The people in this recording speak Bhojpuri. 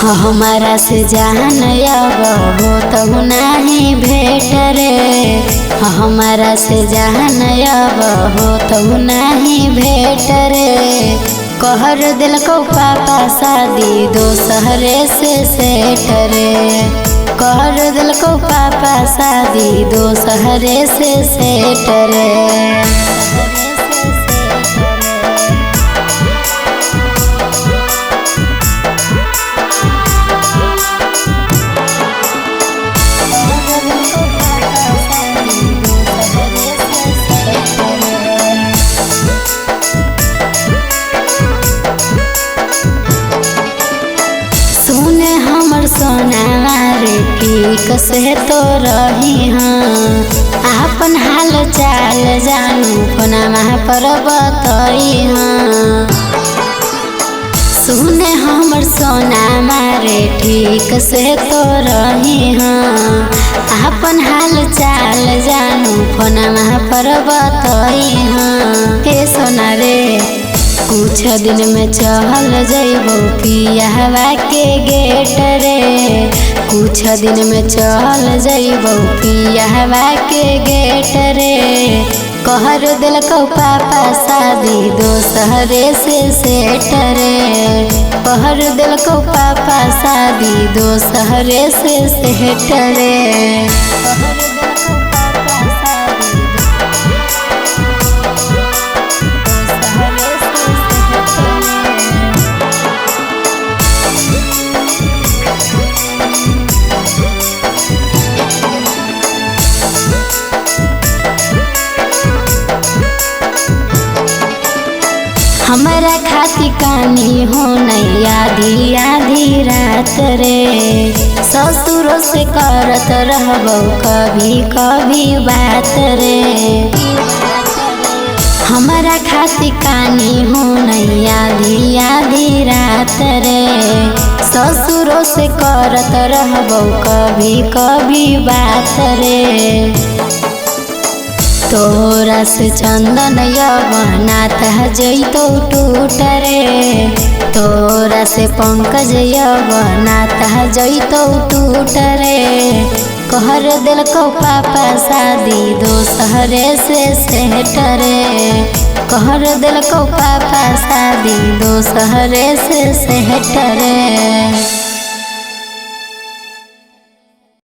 हमारा से जान अब हो तो नहीं भेट रे। हमारा से जान अब हो तो नहीं भेट रे। कहर दिल को पापा शादी दोसहरे से सेठ रे। कहर दिल को पापा शादी दोसहरे से सेठ रे। सुने हमर सोना रे की कसे तो रही हाँ। आपन हाल चाल जानू फोनमा पर बतई हाँ। सुने हमर सोना मारे ठीक से तो रही हाँ। आपन हाल चाल जानू फोनमा पर बतई हाँ। हे सोना रे कुछ दिन में चहल जइबो पियावा के गेट रे। कुछ दिन में चहल जइबो पियावा के गेट रे। कहर दिल को पापा शादी दोसहरे से सेठ रे। कहर दिल को पापा शादी दोसहरे से सेठ रे। हमारा खाती कानी हो नहीं आधी आधी रात रे। ससुरों से करत रहबो कभी कभी बात रे। हमारा खाती कानी हो नहीं आधी आधी रात रे। ससुरों से करत रहबो कभी कभी बात रे। तोरा से चंदन नाता जइतो टूट रे। तोरा से पंकज नाता जइतो टूट रे। कहर दिल को पापा शादी दोसहरे से सेठ रे। कहर दिल को पापा शादी दोसहरे से सेठ रे।